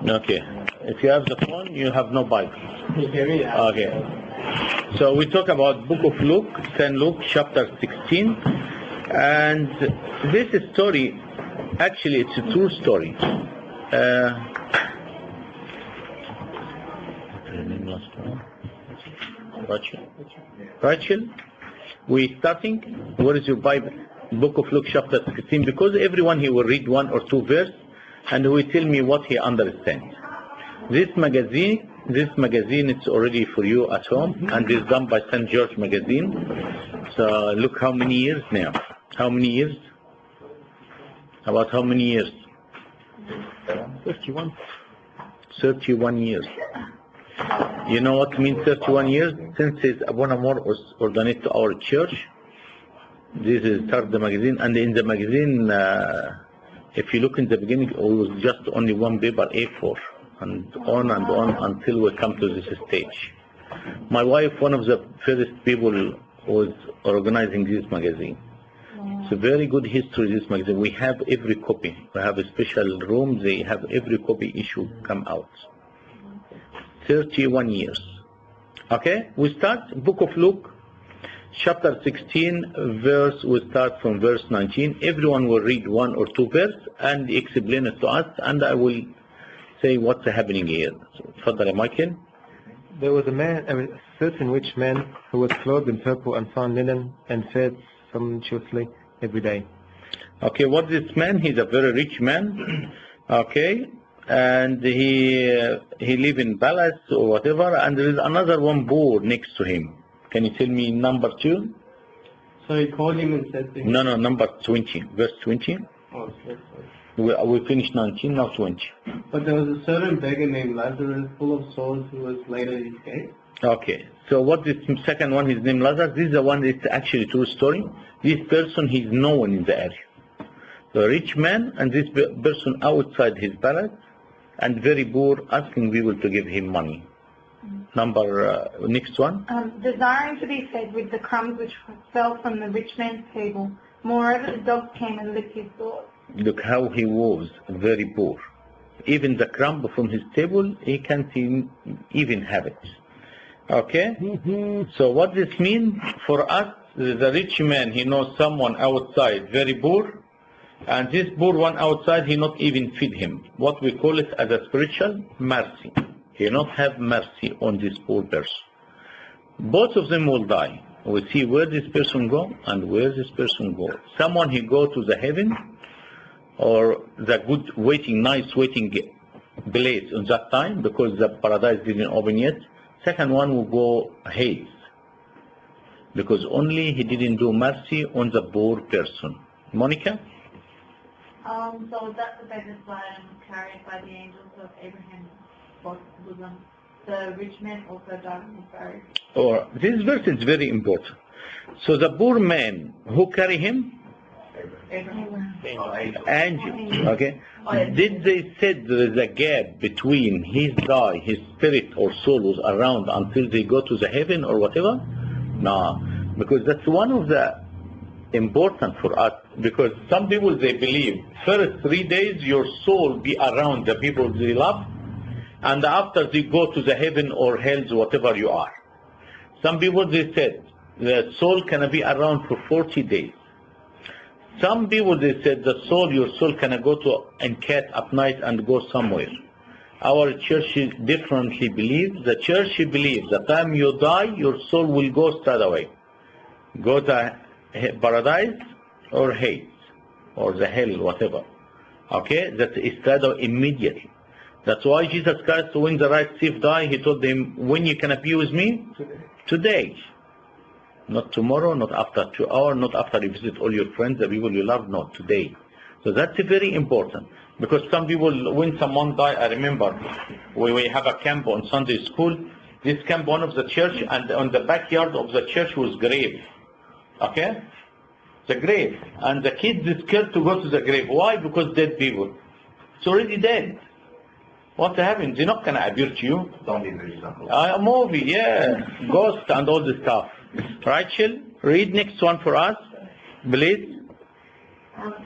Okay. If you have the phone, you have no Bible. Okay. So we talk about Book of Luke, St. Luke, chapter 16. And this story, actually, it's a true story. Rachel, we starting. Where is your Bible? Book of Luke, chapter 16. Because everyone he will read one or two verse, and he will tell me what he understands. This magazine, it's already for you at home, and it's done by St. George Magazine. So look how many years now. How many years? About how many years? 31. 31 years. You know what means 31 years? Since his Abonamor was ordained to our church, this is start the magazine, and in the magazine, if you look in the beginning, it was just only one paper, A4, and on until we come to this stage. My wife, one of the first people, was organizing this magazine. It's a very good history, this magazine. We have every copy. We have a special room. They have every copy issue come out. 31 years. Okay, we start Book of Luke, chapter 16, verse. We start from verse 19. Everyone will read one or two verse and explain it to us, and I will say what's happening here. Father Michael. There was a certain rich man who was clothed in purple and fine linen and fed sumptuously every day. Okay, what this man? He's a very rich man. Okay, and he live in palace or whatever, and there is another one poor next to him. Can you tell me number 2? So he called him and said to him... No, number 20, verse 20. Oh, sorry. We finished 19, now 20. But there was a certain beggar named Lazarus, full of sores, who was laid at his gate. Okay, so what this second one, his name Lazarus, this is the one that's actually true story. This person, he's known in the area. The rich man, and this person outside his palace, and very poor, asking people to give him money. Number, next one. Desiring to be fed with the crumbs which fell from the rich man's table. Moreover, the dogs came and licked his sores. Look how he was, very poor. Even the crumb from his table, he can't even have it. Okay? So what this means for us, the rich man, he knows someone outside, very poor, and this poor one outside, he not even feed him. What we call it as a spiritual mercy. He not have mercy on this poor person. Both of them will die. We see where this person go and where this person go. Someone he go to the heaven, or the good waiting, nice waiting place on that time, because the paradise didn't open yet. Second one will go hate, because only he didn't do mercy on the poor person. Monica? So that's the beggar's lamb carried by the angels of Abraham's bosom. The rich man also died and was buried. Or this verse is very important. So the poor man, who carry him? Angels. Okay. Did they said there is a gap between his spirit or soul was around until they go to the heaven or whatever? No, because that's one of the important for us, because some people they believe first 3 days your soul be around the people they love, and after they go to the heaven or hell, whatever you are. Some people they said the soul can be around for 40 days. Some people they said your soul can go to encampment at night and go somewhere. Our church differently believes. The church believes the time you die, your soul will go straight away, go to paradise or hate or the hell, whatever. Okay, that is straight away immediately. That's why Jesus Christ, when the right thief died, he told them, when you can be with me? Today. Not tomorrow, not after 2 hours, not after you visit all your friends, the people you love, not today. So that's very important. Because some people, when someone died, I remember, we have a camp on Sunday school. This camp, one of the church, and on the backyard of the church was grave. Okay? The grave. And the kids are scared to go to the grave. Why? Because dead people. It's already dead. What happened? They're not going to appear to you. A movie, yeah. Ghost and all this stuff. Rachel, read next one for us, please.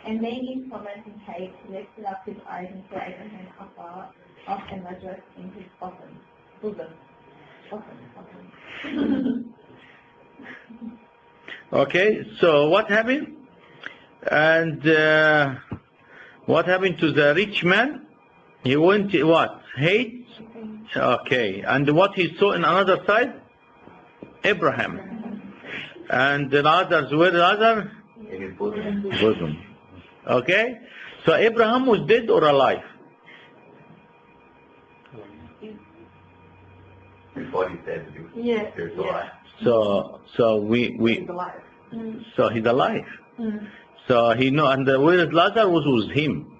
And being in Thomas and Kate, he lifted up his eyes and saw Abraham afar, and Lazarus in his bosom. Bosom. Okay, so what happened? And what happened to the rich man? He went, what? Hate? Okay, and what he saw in another side? Abraham. And the others, where the other? In his bosom. Bosom. Okay, so Abraham was dead or alive? Before he said that he was Yeah. spiritual life. So He's alive. so he's alive. Mm. So he know, and where Lazarus was him.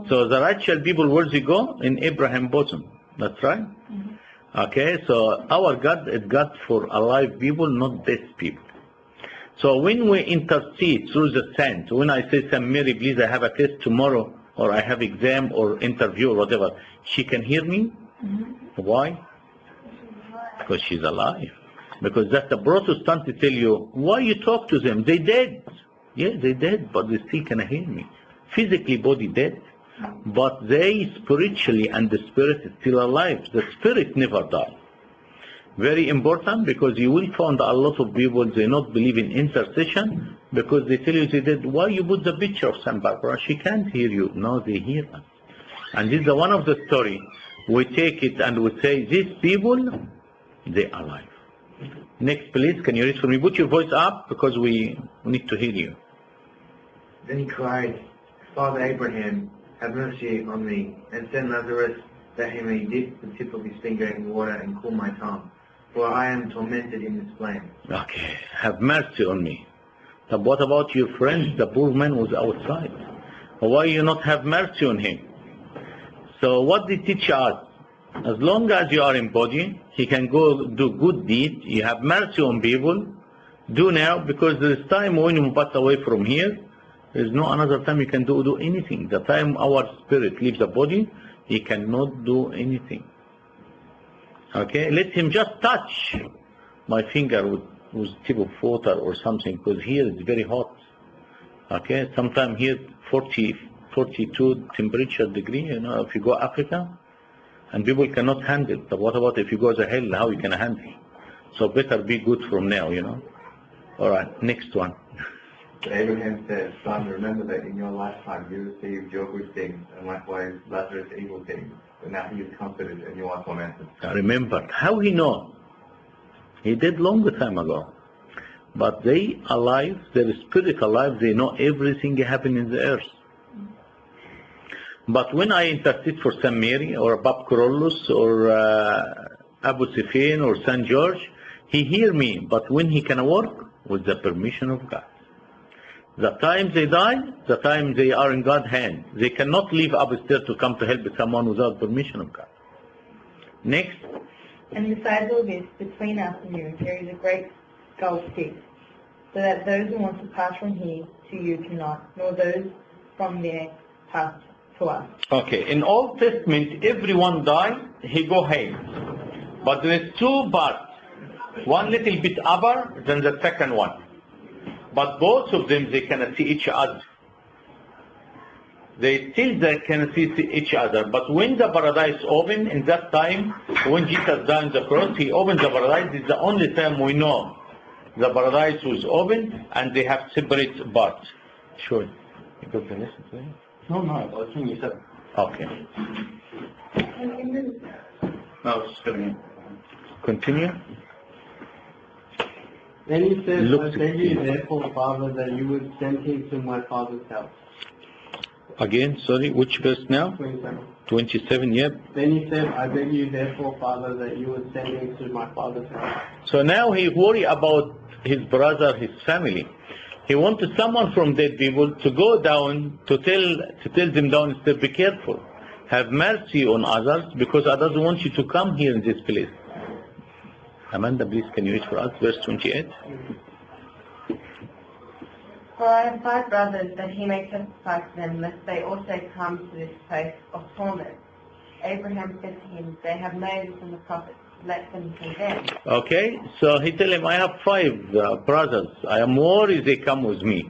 So the righteous people, where they go? In Abraham's bosom. That's right. Okay, so our God is God for alive people, not dead people. So when we intercede through the saints, when I say, Saint Mary, please, I have a test tomorrow, or I have exam or interview or whatever, she can hear me. Why? Because she's alive. Because that's the Protestant to tell you, why you talk to them? They dead. Yeah, they dead, but they still can hear me. Physically, body dead, but they spiritually and the spirit is still alive. The spirit never dies. Very important, because you will find a lot of people, they not believe in intercession because they tell you they did. Why you put the picture of Saint Barbara? She can't hear you. No, they hear us. And this is one of the story. We take it and we say, these people, they are alive. Next, please, can you read for me? Put your voice up because we need to hear you. Then he cried, Father Abraham, have mercy on me, and send Lazarus that he may dip the tip of his finger in water and cool my tongue, for I am tormented in this flame. Okay, have mercy on me. But what about your friends? The poor man was outside. Why you not have mercy on him? So what they teach us? As long as you are in body, he can go do good deed. You have mercy on people. Do now, because there is time when you pass away from here. There is no another time you can do anything. The time our spirit leaves the body, he cannot do anything. Okay, let him just touch my finger with tip of water or something, because here it's very hot. Okay, sometimes here 40, 42 temperature degree. You know, if you go Africa, and people cannot handle it. But what about if you go to hell? How you can handle? So better be good from now. You know. All right, next one. Abraham said, Son, remember that in your lifetime you received your good things, and likewise Lazarus evil things. But now he is comforted and you are tormented. Remember, how he know? He did long time ago. But they alive, their spirit alive, they know everything happening in the earth. But when I intercede for Saint Mary or Bab Carolus or Abu Sifin or Saint George, he hear me. But when he can work, with the permission of God. The time they die, the time they are in God's hand. They cannot leave upstairs to come to help someone without permission of God. Next. And besides all this, between us and you, there is a great gulf fixed, so that those who want to pass from here to you cannot, nor those from there pass to us. Okay, in Old Testament, everyone died, he go hell. But there is two parts. One little bit upper than the second one. But both of them, they can see each other. They can see each other. But when the paradise opened, in that time, when Jesus died on the cross, he opened the paradise. It's the only time we know the paradise was open and they have separate parts. Sure. You got to listen to it? No, I was saying you said. Okay. Now, continue. Then he said, Look I beg you therefore, Father, that you would send him to my father's house. Again, sorry, which verse now? 27. 27, yep. Then he said, I beg you therefore, Father, that you would send him to my father's house. So now he worry about his brother, his family. He wanted someone from dead people to go down, to tell them down, to be careful. Have mercy on others, because others want you to come here in this place. Amanda, please, can you read for us verse 28? For I have 5 brothers, that he may testify to them, lest they also come to this place of torment. Abraham said to him, They have Moses and the prophets, let them condemn. Okay, so he tell him, I have 5 brothers. I am worried they come with me.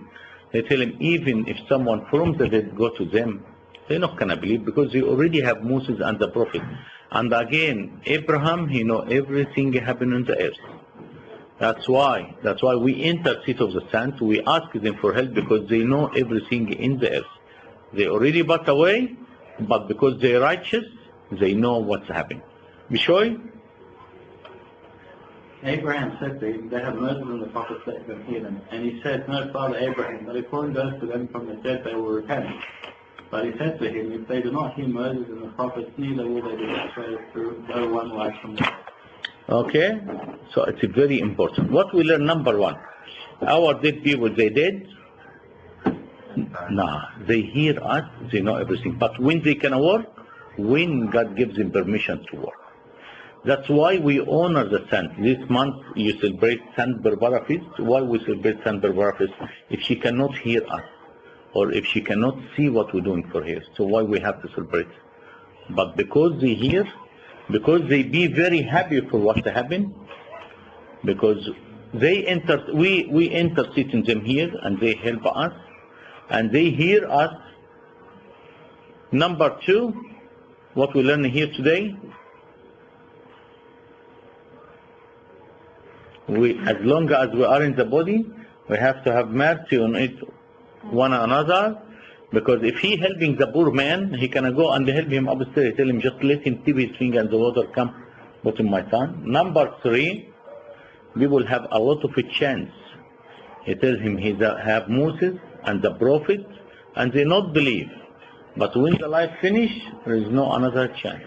They tell him, even if someone from the dead go to them, They're not going to believe because they already have Moses and the prophet. And again, Abraham, he know everything happening on the earth. That's why we enter seat of the saints. We ask them for help because they know everything in the earth. They already passed away, but because they're righteous, they know what's happening. Bishoy? Abraham said to him, they have Moses and the prophets that can hear them. And he said, no, Father Abraham, but if one goes to them from the dead, they will repent. But he said to him, if they do not hear Moses and the prophets, neither will they be persuaded through no one rise from them. Okay, so it's very important. What we learn, number one, our dead people, they dead? Nah, they hear us, they know everything. But when they can work, when God gives them permission to work. That's why we honor the saints. This month you celebrate Saint Barbara Feast. Why we celebrate Saint Barbara Feast? If she cannot hear us, or if she cannot see what we're doing for her, so why we have to celebrate? But because they hear, because they be very happy for what happened, because they enter, we intercede in them here, and they help us, and they hear us. Number two, what we learn here today, as long as we are in the body, we have to have mercy on it one another, because if he helping the poor man, he can go and help him upstairs, tell him just let him dip his finger and the water come bottom my son. Number three, we will have a lot of a chance. He tells him he have Moses and the prophet, and they not believe. But when the life finish, there is no another chance.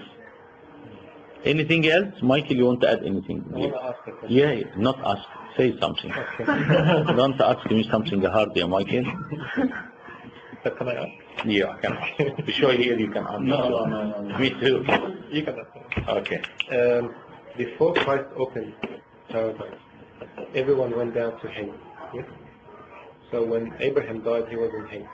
Anything else? Michael, you want to add anything? I want to ask a question. Yeah, not ask. Say something. Okay. Don't ask me something hard, yeah, Michael. So can I ask? Yeah, I can ask. Be sure here you can ask. No. Me too. You can ask. Okay. Before Christ opened paradise, everyone went down to hell. Yes? So when Abraham died, he was in hell.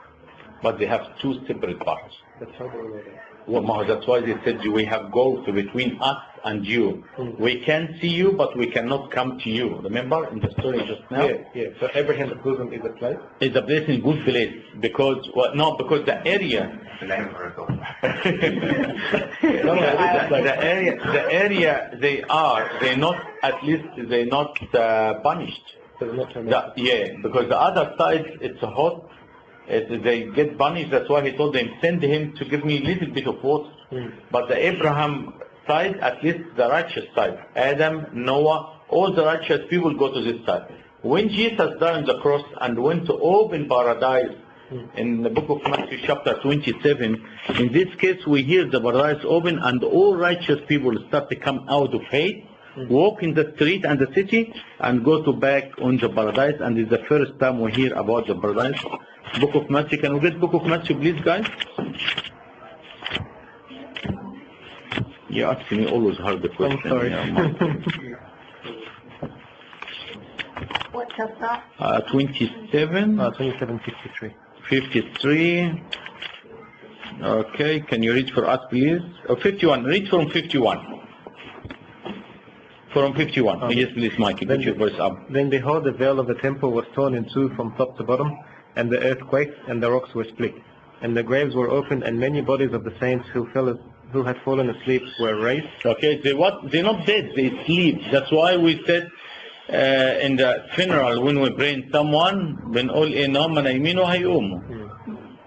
But they have two separate parts. That's how they know that. Well, that's why they said we have gulf between us and you. We can see you, but we cannot come to you. Remember in the story just now? Yeah. So Abraham's bosom is a place? It's a place in good place because, because the area, the area they're not punished. Because the other side it's hot. They get punished. That's why he told them, send him to give me a little bit of water. But the Abraham side, at least the righteous side, Adam, Noah, all the righteous people go to this side. When Jesus died on the cross and went to open paradise in the book of Matthew chapter 27, in this case we hear the paradise open and all righteous people start to come out of hate, walk in the street and the city and go to back on the paradise, and it's the first time we hear about the paradise. Book of Matthew. Can we get Book of Matthew, please, guys? You ask me always hard the question. I'm sorry. What chapter? 27. 27:53. 53. Okay, can you read for us, please? 51. Read from 51. From 51. Okay. Yes, please, Mikey. Put your voice up. Then behold, the veil of the temple was torn in two from top to bottom, and the earth quaked, and the rocks were split. And the graves were opened, and many bodies of the saints who had fallen asleep were raised. Okay, they're not dead, they sleep. That's why we said in the funeral, when we bring someone, when all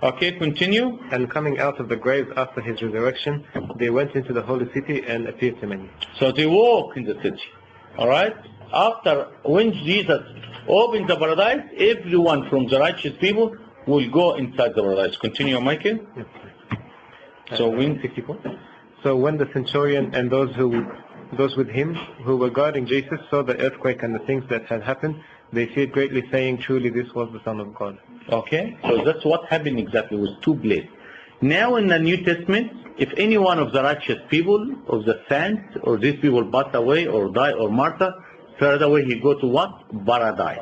Okay, continue. And coming out of the graves after his resurrection, they went into the holy city and appeared to many. So they walk in the city. Alright? After, when Jesus opened the paradise, everyone from the righteous people will go inside the paradise. Continue, Michael. Yes. So when 64. So when the centurion and those with him who were guarding Jesus saw the earthquake and the things that had happened, they feared greatly, saying, truly this was the Son of God. Okay, so that's what happened exactly with two blades. Now in the New Testament, if any one of the righteous people, of the saints, or these people pass away or die or martyr, third away he go to what? Paradise.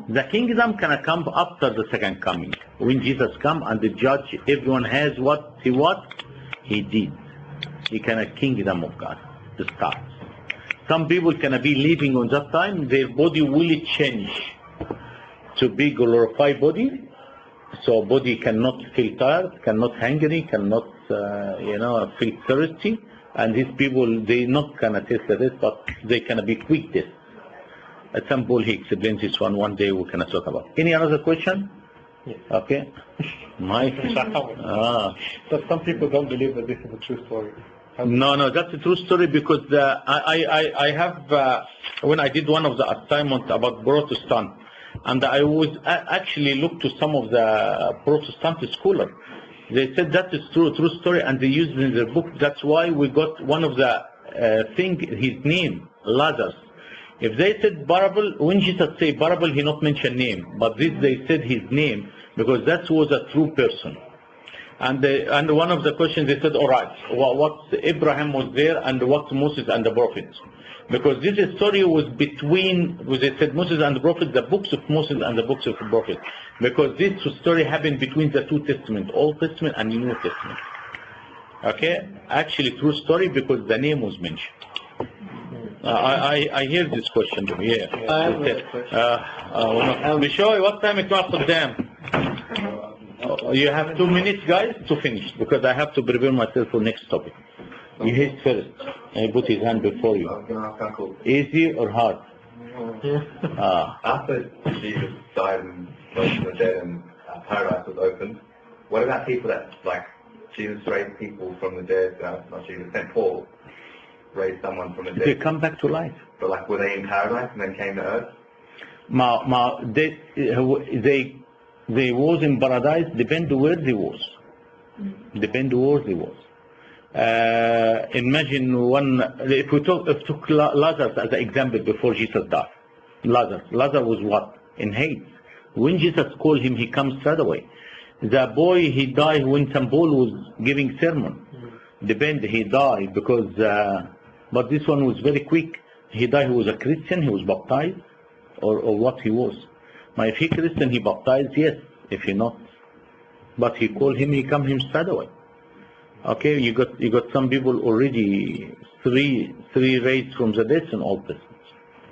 The kingdom can come after the second coming. When Jesus come and the judge, everyone has what he did. He can a kingdom of God to start. Some people can be living on that time, their body will change to be glorified body, So body cannot feel tired, cannot hungry, cannot, feel thirsty. And these people, they not gonna taste the rest, but they can be quick taste. At some point he explains this one day we can talk about. Any other question? Yes. Okay. Mike? So some people don't believe that this is a true story. No, that's a true story because I have, when I did one of the assignments about Protestant, and I was actually looked to some of the Protestant scholars. They said that is true story, and they used it in their book. That's why we got one of the his name, Lazarus. If they said parable, when Jesus say parable, he not mention name, but this they said his name because that was a true person. And one of the questions they said, all right, what Abraham was there and what Moses and the prophets. Because this story was between, they said Moses and the prophets, the books of Moses and the books of the prophets. Because this story happened between the two testaments, Old Testament and New Testament. Okay? Actually true story because the name was mentioned. I hear this question. Yeah. Bishoy, what time it was for them? You have 2 minutes, guys, to finish because I have to prepare myself for next topic. You hit first. I put his hand before you. Easy or hard? After Jesus died and rose from the dead and paradise was opened, what about people that, like, Jesus raised people from the dead, not Jesus, St. Paul raised someone from the dead? They come back to life. But, like, were they in paradise and then came to earth? They was in paradise, depend where they was. Imagine if we took Lazarus as an example before Jesus died. Lazarus was what? In Hades. When Jesus called him, he comes straight away. The boy, he died when St. Paul was giving sermon. He died because, but this one was very quick. He died, he was a Christian, he was baptized, or what he was. If he Christian, he baptized, yes. If he not, but he called him, he come him straight away. Okay, you got some people already three raised from the dead in Old Testament.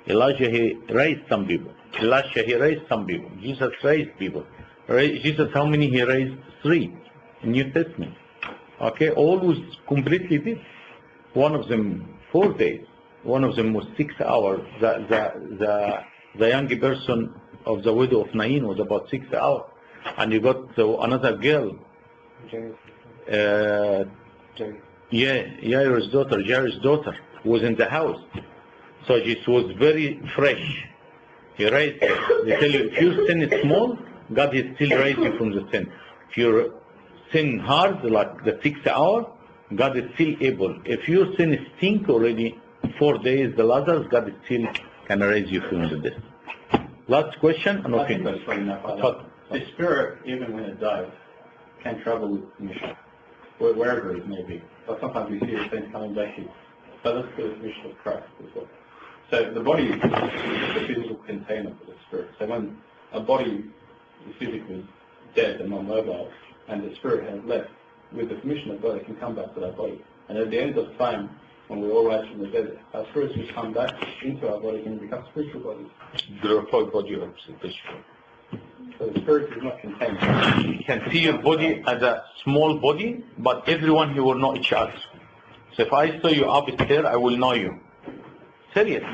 Elijah, he raised some people. Elisha, he raised some people. Jesus raised people. Jesus, how many he raised? 3 in New Testament. Okay, all was completely dead. One of them 4 days. One of them was 6 hours. The young person of the widow of Nain was about 6 hours. And you got another girl. Jairus' daughter was in the house. So she was very fresh. He raised her. They tell you, if your sin is small, God is still raising you from the sin. If your sin hard, like the 6 hour, God is still able. If your sin is stink already, 4 days, the Lazarus, God is still can raise you from the dead. Last question. I think that's funny enough. The spirit, even when it dies, can travel with mission, wherever it may be. But sometimes we see the things coming back here. So that's the mission of Christ as well. So the body is the physical container for the spirit. So when a body is physically dead and non-mobile, and the spirit has left, with the permission of God, it can come back to that body. And at the end of time, when we all rise from the dead, our spirits will come back into our body and become spiritual bodies. Glorified body of spiritual. So the spirit is not contained. You can see your body as a small body, but everyone here will know each other. So if I saw you upstairs, I will know you. Serious.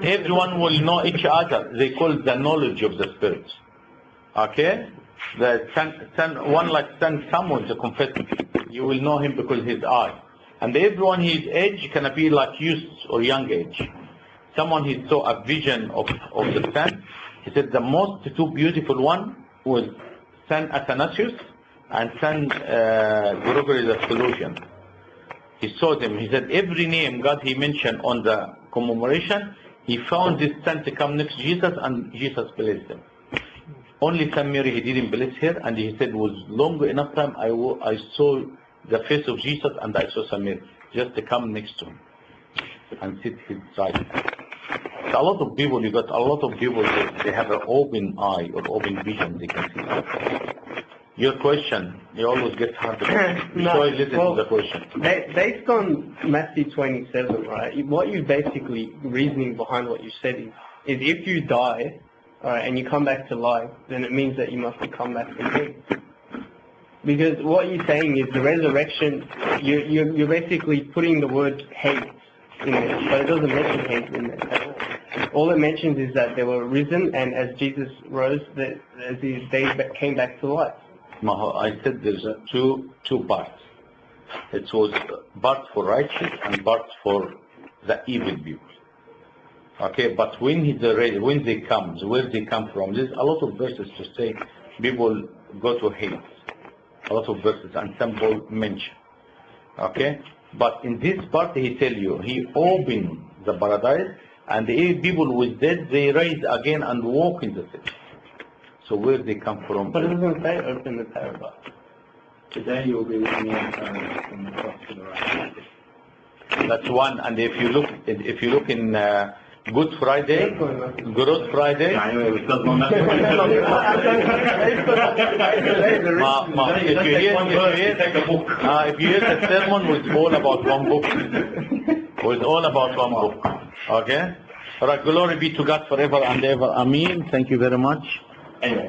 Everyone will know each other. They call it the knowledge of the spirits. Okay? One like Saint Samuel, the confessor. You will know him because his eye. And everyone his age can be like youth or young age. Someone he saw a vision of the sun. He said the most 2 beautiful one was Saint Athanasius and Saint Gregory the Theologian. He saw them. He said every name God he mentioned on the commemoration, he found this saint to come next to Jesus and Jesus blessed them. Only Saint Mary he didn't bless her, and he said it was long enough time I saw the face of Jesus and I saw Saint Mary just to come next to him and sit his side. So a lot of people, you got a lot of people they have an open eye or open vision, they can see. Your question, you always get harder. So listen to the question. Based on Matthew 27, right, what you basically, reasoning behind what you said is if you die alright, and you come back to life, then it means that you must come back from hate. Because what you're saying is the resurrection, you're basically putting the word hate in there, but it doesn't mention hate in there at all. All it mentions is that they were risen, and as Jesus rose, that as they came back to life. Maho, I said there's two parts. It was part for righteous and part for the evil people. Okay, but when they come, where they come from, there's a lot of verses to say people go to hate. A lot of verses and some people mention. Okay, but in this part he tell you, he opened the paradise, and the people with dead, they rise again and walk in the city. So where they come from? But it doesn't say open the paradise. Today you will be with me from the cross to the right. That's one. And if you look in Good Friday, Good Friday. If you hear the sermon, was all about one book. Was all about one book. Okay. All right. Glory be to God forever and ever. Amen. Thank you very much. Anyway.